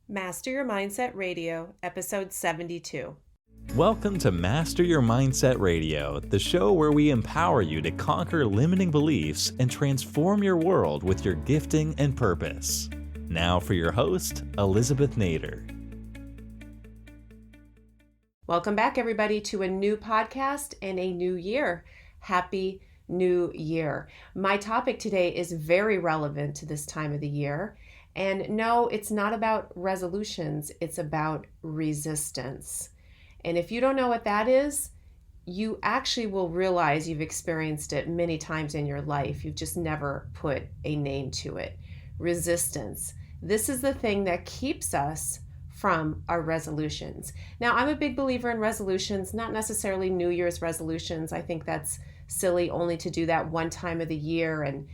Master Your Mindset Radio, episode 72. Welcome to Master Your Mindset Radio, the show where we empower you to conquer limiting beliefs and transform your world with your gifting and purpose. Now for your host, Elizabeth Nader. Welcome back, everybody, to a new podcast and a new year. Happy New Year. My topic today is very relevant to this time of the year. And no, it's not about resolutions, it's about resistance. And if you don't know what that is, you actually will realize you've experienced it many times in your life. You've just never put a name to it. Resistance. This is the thing that keeps us from our resolutions. Now, I'm a big believer in resolutions, not necessarily New Year's resolutions. I think that's silly only to do that one time of the year and,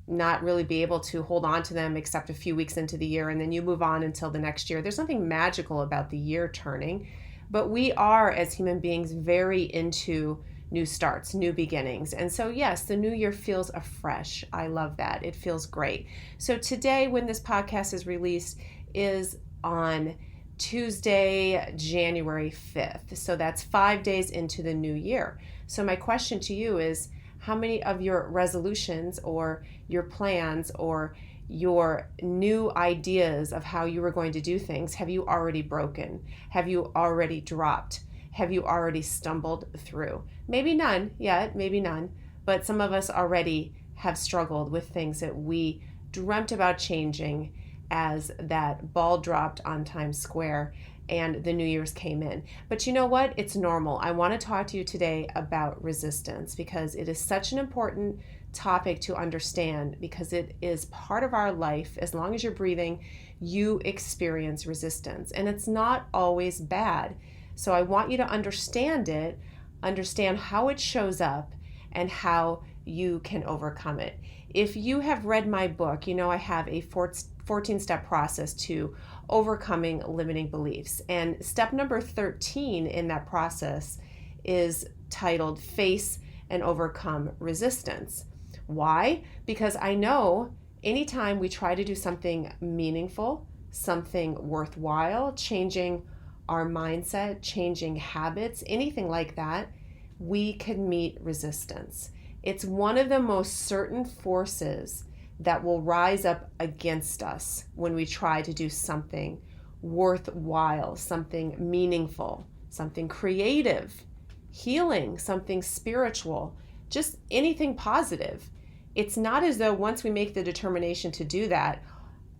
not really be able to hold on to them except a few weeks into the year, and then you move on until the next year. There's nothing magical about the year turning, but we are, as human beings, very into new starts, new beginnings. And so, yes, the new year feels afresh. I love that. It feels great. So today, when this podcast is released, is on Tuesday, January 5th. So that's 5 days into the new year. So my question to you is, how many of your resolutions or your plans or your new ideas of how you were going to do things have you already broken? Have you already dropped? Have you already stumbled through? Maybe none yet, maybe none, but some of us already have struggled with things that we dreamt about changing as that ball dropped on Times Square and the New Year's came in. But you know what? It's normal. I want to talk to you today about resistance because it is such an important topic to understand, because it is part of our life. As long as you're breathing, you experience resistance, and it's not always bad. So I want you to understand it, understand how it shows up, and how you can overcome it. If you have read my book, you know I have a 14-step process to overcoming limiting beliefs. And step number 13 in that process is titled Face and Overcome Resistance. Why? Because I know anytime we try to do something meaningful, something worthwhile, changing our mindset, changing habits, anything like that, we can meet resistance. It's one of the most certain forces that will rise up against us when we try to do something worthwhile, something meaningful, something creative, healing, something spiritual, just anything positive. It's not as though once we make the determination to do that,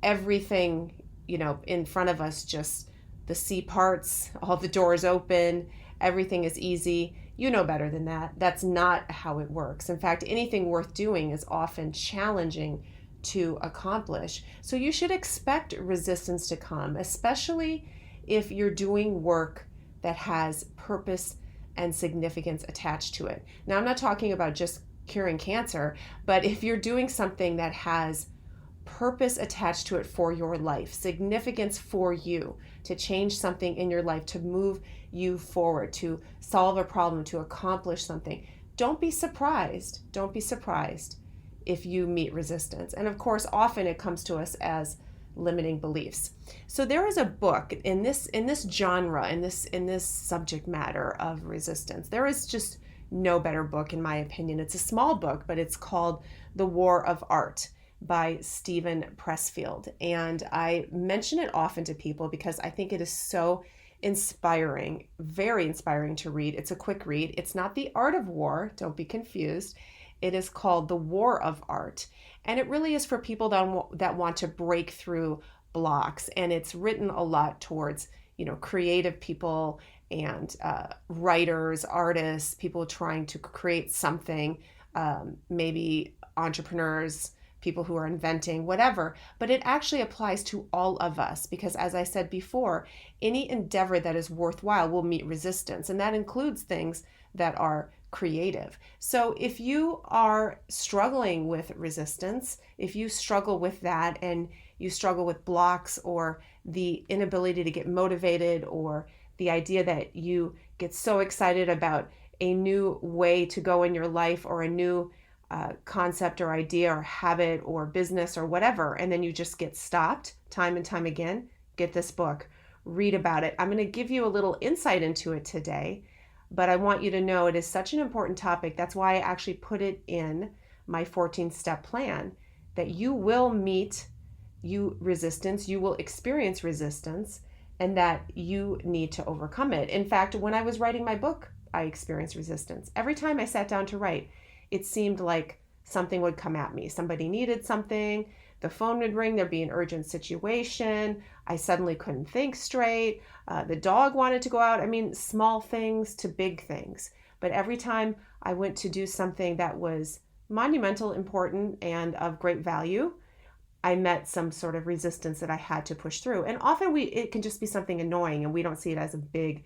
everything, in front of us, just the sea parts, all the doors open, everything is easy. You know better than that. That's not how it works. In fact, anything worth doing is often challenging to accomplish. So you should expect resistance to come, especially if you're doing work that has purpose and significance attached to it. Now, I'm not talking about just curing cancer, but if you're doing something that has purpose attached to it for your life, significance for you, to change something in your life, to move you forward, to solve a problem, to accomplish something, don't be surprised. Don't be surprised if you meet resistance. And of course, often it comes to us as limiting beliefs. So there is a book in this genre, in this subject matter of resistance. There is just no better book, in my opinion. It's a small book, but it's called The War of Art by Steven Pressfield. And I mention it often to people because I think it is so inspiring, very inspiring to read. It's a quick read. It's not The Art of War, don't be confused. It is called The War of Art. And it really is for people that want to break through blocks. And it's written a lot towards, creative people and writers, artists, people trying to create something, maybe entrepreneurs, people who are inventing, whatever. But it actually applies to all of us because, as I said before, any endeavor that is worthwhile will meet resistance. And that includes things that are creative. So if you are struggling with resistance, if you struggle with that and you struggle with blocks or the inability to get motivated or the idea that you get so excited about a new way to go in your life or a new concept or idea or habit or business or whatever, and then you just get stopped time and time again, get this book, read about it. I'm going to give you a little insight into it today, but I want you to know it is such an important topic. That's why I actually put it in my 14-step plan, that you will meet resistance, you will experience resistance, and that you need to overcome it. In fact, when I was writing my book, I experienced resistance. Every time I sat down to write, it seemed like something would come at me. Somebody needed something, the phone would ring, there'd be an urgent situation, I suddenly couldn't think straight, the dog wanted to go out. I mean, small things to big things. But every time I went to do something that was monumental, important, and of great value, I met some sort of resistance that I had to push through. And often it can just be something annoying and we don't see it as a big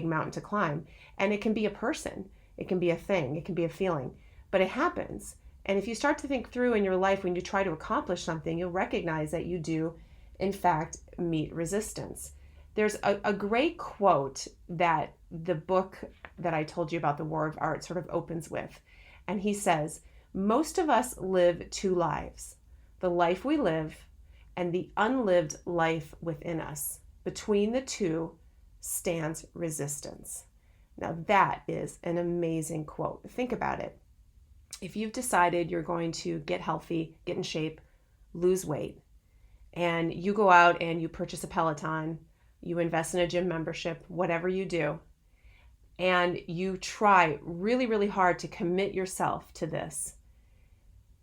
mountain to climb. And it can be a person, it can be a thing, it can be a feeling, but it happens. And if you start to think through in your life when you try to accomplish something, you'll recognize that you do, in fact, meet resistance. There's a great quote that the book that I told you about, The War of Art, sort of opens with. And he says, "Most of us live two lives, the life we live and the unlived life within us. Between the two stands resistance." Now that is an amazing quote. Think about it. If you've decided you're going to get healthy, get in shape, lose weight, and you go out and you purchase a Peloton, you invest in a gym membership, whatever you do, and you try really, really hard to commit yourself to this,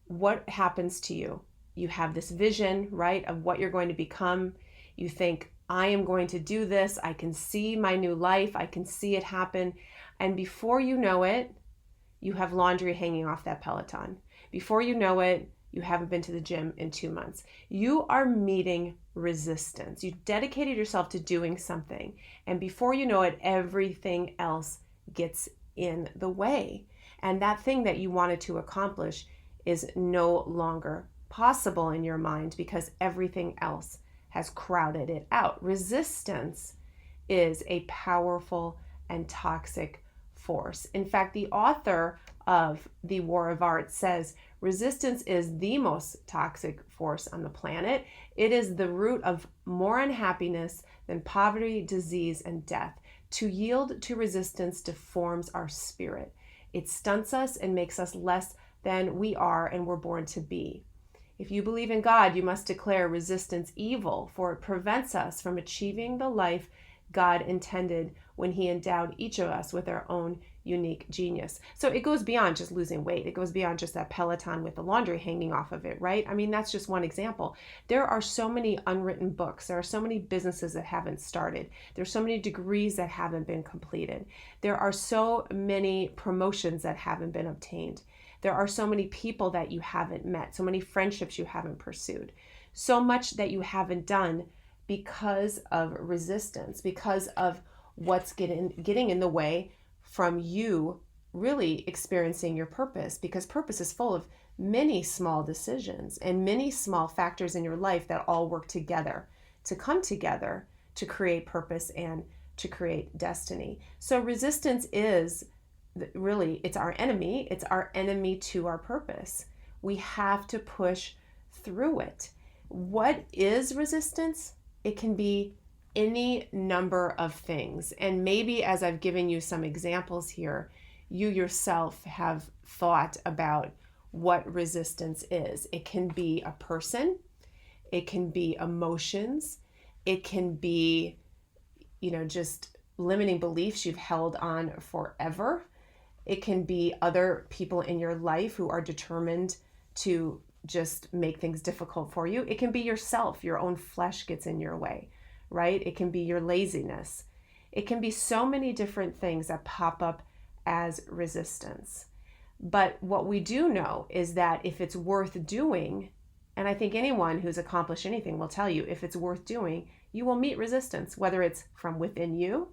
what happens to you? You have this vision, right, of what you're going to become. You think, I am going to do this. I can see my new life. I can see it happen. And before you know it, you have laundry hanging off that Peloton. Before you know it, you haven't been to the gym in 2 months. You are meeting resistance. You dedicated yourself to doing something. And before you know it, everything else gets in the way. And that thing that you wanted to accomplish is no longer possible in your mind because everything else has crowded it out. Resistance is a powerful and toxic force. In fact, the author of The War of Art says resistance is the most toxic force on the planet. It is the root of more unhappiness than poverty, disease, and death. To yield to resistance deforms our spirit. It stunts us and makes us less than we are and were born to be. If you believe in God, you must declare resistance evil, for it prevents us from achieving the life God intended when He endowed each of us with our own unique genius. So it goes beyond just losing weight. It goes beyond just that Peloton with the laundry hanging off of it, right? I mean, that's just one example. There are so many unwritten books. There are so many businesses that haven't started. There's so many degrees that haven't been completed. There are so many promotions that haven't been obtained. There are so many people that you haven't met, so many friendships you haven't pursued, so much that you haven't done because of resistance, because of what's getting in the way from you really experiencing your purpose, because purpose is full of many small decisions and many small factors in your life that all work together to come together to create purpose and to create destiny. So resistance is really, it's our enemy. It's our enemy to our purpose. We have to push through it. What is resistance? It can be any number of things. And maybe as I've given you some examples here, you yourself have thought about what resistance is. It can be a person. It can be emotions. It can be, just limiting beliefs you've held on forever. It can be other people in your life who are determined to just make things difficult for you. It can be yourself. Your own flesh gets in your way, right? It can be your laziness. It can be so many different things that pop up as resistance. But what we do know is that if it's worth doing, and I think anyone who's accomplished anything will tell you, if it's worth doing, you will meet resistance, whether it's from within you,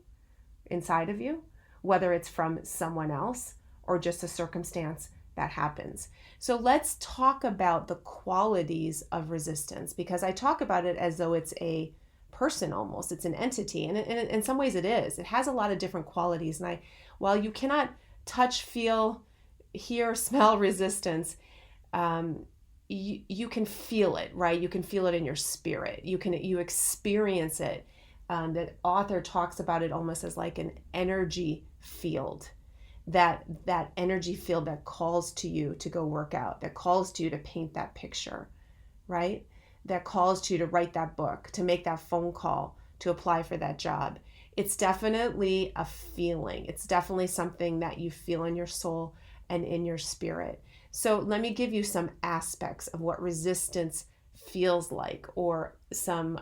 inside of you, whether it's from someone else or just a circumstance that happens. So let's talk about the qualities of resistance, because I talk about it as though it's a person almost, it's an entity, and in some ways it is. It has a lot of different qualities, and while you cannot touch, feel, hear, smell resistance, you can feel it, right? You can feel it in your spirit. You experience it. The author talks about it almost as like an energy field. That energy field that calls to you to go work out, that calls to you to paint that picture, right? That calls to you to write that book, to make that phone call, to apply for that job. It's definitely a feeling. It's definitely something that you feel in your soul and in your spirit. So let me give you some aspects of what resistance feels like, or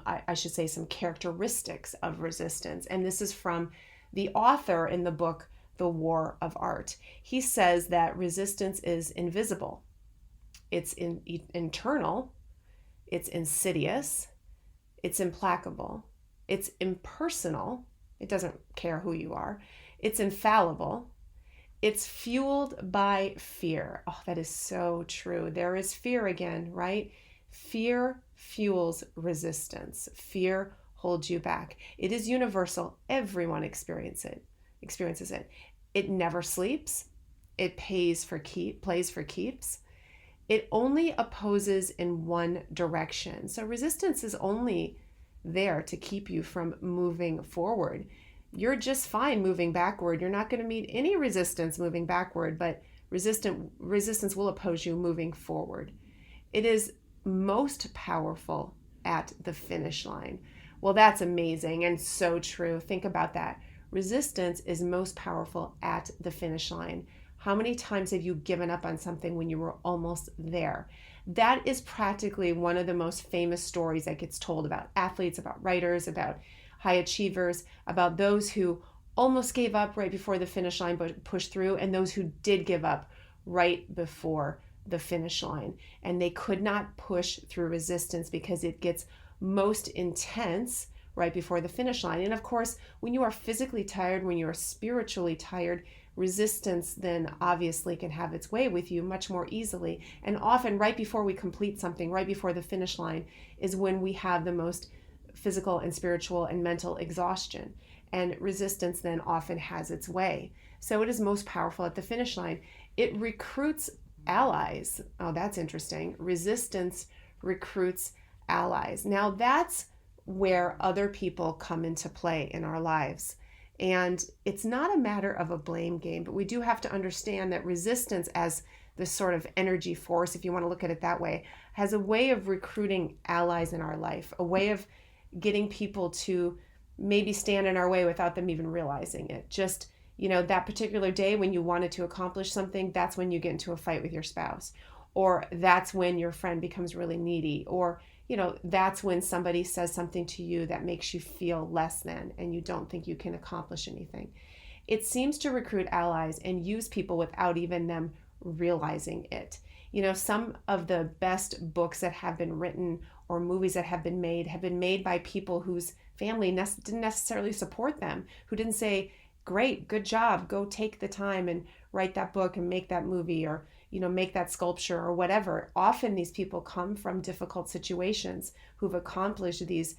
I should say, some characteristics of resistance. And this is from the author in the book, The War of Art. He says that resistance is invisible, it's internal, it's insidious, it's implacable, it's impersonal, it doesn't care who you are, it's infallible, it's fueled by fear. Oh, that is so true. There is fear again, right? Fear fuels resistance. Fear holds you back. It is universal. Everyone experiences it. It never sleeps. It plays for keeps. It only opposes in one direction. So resistance is only there to keep you from moving forward. You're just fine moving backward. You're not going to meet any resistance moving backward, but resistance will oppose you moving forward. It is most powerful at the finish line. Well, that's amazing and so true. Think about that. Resistance is most powerful at the finish line. How many times have you given up on something when you were almost there? That is practically one of the most famous stories that gets told about athletes, about writers, about high achievers, about those who almost gave up right before the finish line but pushed through, and those who did give up right before the finish line. And they could not push through resistance because it gets most intense right before the finish line. And of course, when you are physically tired, when you are spiritually tired, resistance then obviously can have its way with you much more easily. And often right before we complete something, right before the finish line, is when we have the most physical and spiritual and mental exhaustion. And resistance then often has its way. So it is most powerful at the finish line. It recruits allies. Oh, that's interesting. Resistance recruits allies. Now that's where other people come into play in our lives. And it's not a matter of a blame game, but we do have to understand that resistance, as this sort of energy force, if you want to look at it that way, has a way of recruiting allies in our life, a way of getting people to maybe stand in our way without them even realizing it. Just, that particular day when you wanted to accomplish something, that's when you get into a fight with your spouse, or that's when your friend becomes really needy, or that's when somebody says something to you that makes you feel less than and you don't think you can accomplish anything. It seems to recruit allies and use people without even them realizing it. Some of the best books that have been written or movies that have been made by people whose family didn't necessarily support them, who didn't say, great, good job, go take the time and write that book and make that movie, or make that sculpture or whatever. Often these people come from difficult situations who've accomplished these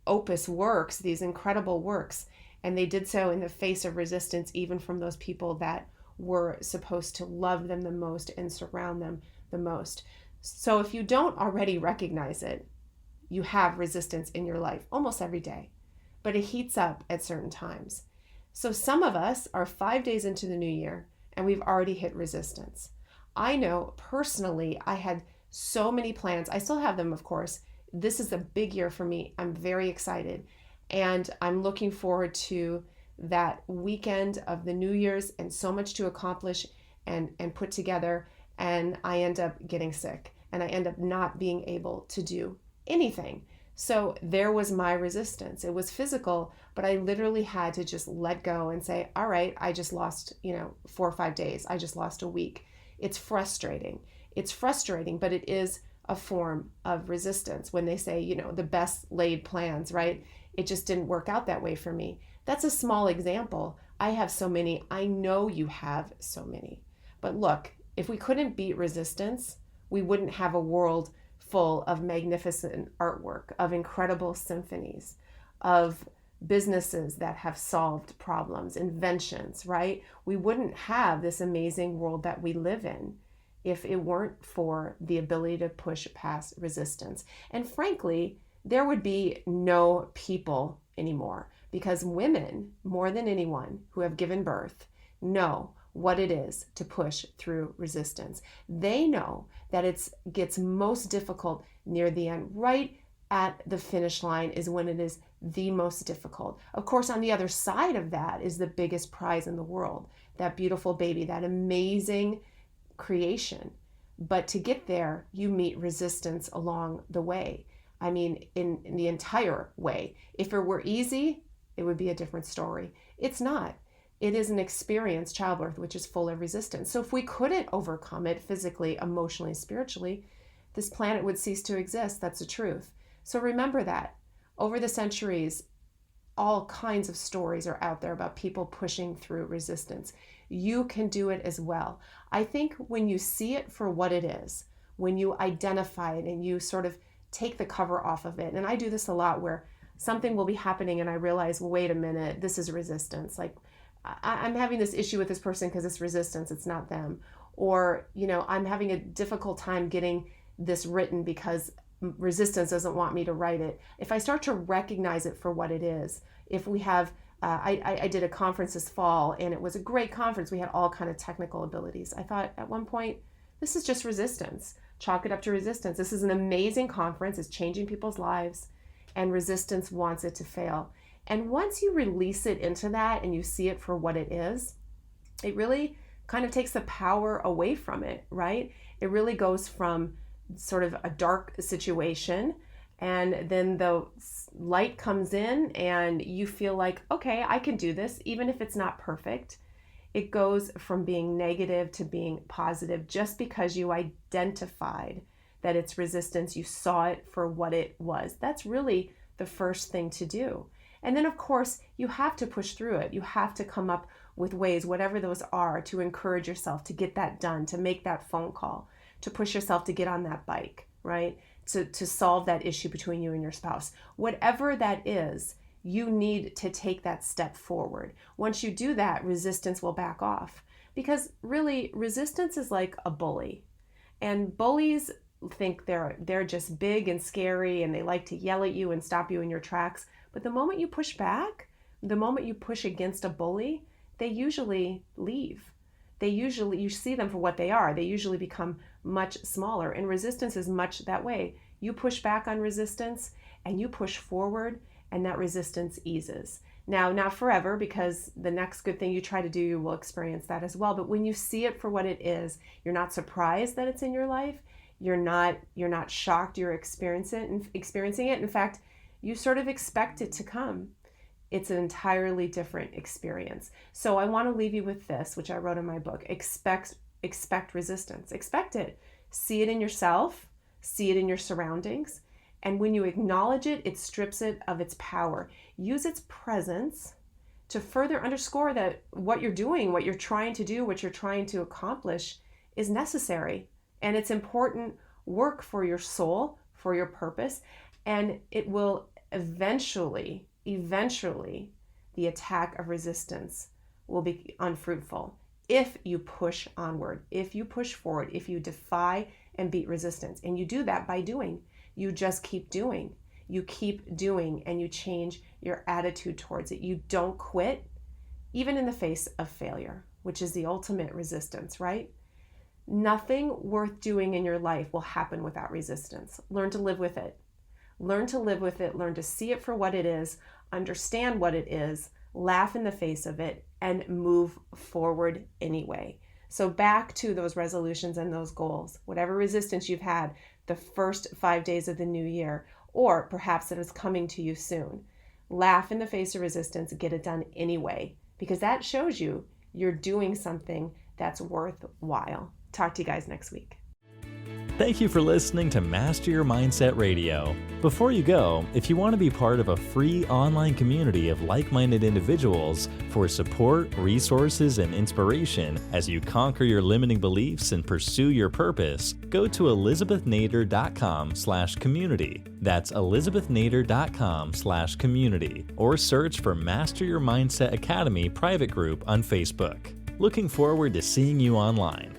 opus works, these incredible works, and they did so in the face of resistance, even from those people that were supposed to love them the most and surround them the most. So if you don't already recognize it, you have resistance in your life almost every day, but it heats up at certain times. So some of us are 5 days into the new year and we've already hit resistance. I know personally, I had so many plans. I still have them, of course. This is a big year for me. I'm very excited. And I'm looking forward to that weekend of the New Year's, and so much to accomplish and put together. And I end up getting sick and I end up not being able to do anything. So there was my resistance. It was physical, but I literally had to just let go and say, all right, I just lost, 4 or 5 days. I just lost a week. It's frustrating. But it is a form of resistance when they say, the best laid plans, right? It just didn't work out that way for me. That's a small example. I have so many. I know you have so many. But look, if we couldn't beat resistance, we wouldn't have a world full of magnificent artwork, of incredible symphonies, of businesses that have solved problems, inventions, right? We wouldn't have this amazing world that we live in if it weren't for the ability to push past resistance. And frankly, there would be no people anymore, because women, more than anyone who have given birth, know what it is to push through resistance. They know that it gets most difficult near the end. Right at the finish line is when it is the most difficult. Of course, on the other side of that is the biggest prize in the world, that beautiful baby, that amazing creation. But to get there, you meet resistance along the way. I mean, in the entire way. If it were easy, it would be a different story. It's not. It is an experience, childbirth, which is full of resistance. So if we couldn't overcome it physically, emotionally, spiritually, this planet would cease to exist. That's the truth. So remember that. Over the centuries, all kinds of stories are out there about people pushing through resistance. You can do it as well. I think when you see it for what it is, when you identify it and you sort of take the cover off of it, and I do this a lot where something will be happening and I realize, well, wait a minute, this is resistance. Like, I'm having this issue with this person because it's resistance, it's not them. Or, I'm having a difficult time getting this written because resistance doesn't want me to write it. If I start to recognize it for what it is, if we have, I did a conference this fall and it was a great conference. We had all kind of technical abilities. I thought at one point, this is just resistance. Chalk it up to resistance. This is an amazing conference. It's changing people's lives, and resistance wants it to fail. And once you release it into that and you see it for what it is, it really kind of takes the power away from it, right? It really goes from sort of a dark situation, and then the light comes in and you feel like, okay, I can do this, even if it's not perfect. It goes from being negative to being positive just because you identified that it's resistance. You saw it for what it was. That's really the first thing to do. And then, of course, you have to push through it. You have to come up with ways, whatever those are, to encourage yourself to get that done, to make that phone call, to push yourself to get on that bike, right? To solve that issue between you and your spouse. Whatever that is, you need to take that step forward. Once you do that, resistance will back off. Because really, resistance is like a bully. And bullies think they're just big and scary, and they like to yell at you and stop you in your tracks. But the moment you push back, the moment you push against a bully, they usually leave. You see them for what they are. They usually become much smaller, and resistance is much that way. You push back on resistance and you push forward, and that resistance eases. Now, not forever, because the next good thing you try to do, you will experience that as well. But when you see it for what it is, you're not surprised that it's in your life. You're not shocked you're experiencing it. In fact, you sort of expect it to come. It's an entirely different experience. So I want to leave you with this, which I wrote in my book. Expect resistance. Expect it. See it in yourself. See it in your surroundings. And when you acknowledge it, it strips it of its power. Use its presence to further underscore that what you're doing, what you're trying to do, what you're trying to accomplish is necessary. And it's important work for your soul, for your purpose. And it will eventually, the attack of resistance will be unfruitful if you push onward, if you push forward, if you defy and beat resistance. And you do that by doing. You just keep doing. You keep doing, and you change your attitude towards it. You don't quit, even in the face of failure, which is the ultimate resistance, right? Nothing worth doing in your life will happen without resistance. Learn to live with it. Learn to live with it. Learn to see it for what it is, understand what it is, laugh in the face of it, and move forward anyway. So back to those resolutions and those goals, whatever resistance you've had the first 5 days of the new year, or perhaps that is coming to you soon. Laugh in the face of resistance, get it done anyway, because that shows you're doing something that's worthwhile. Talk to you guys next week. Thank you for listening to Master Your Mindset Radio. Before you go, if you want to be part of a free online community of like-minded individuals for support, resources, and inspiration as you conquer your limiting beliefs and pursue your purpose, go to elizabethnader.com/community. That's elizabethnader.com/community, or search for Master Your Mindset Academy private group on Facebook. Looking forward to seeing you online.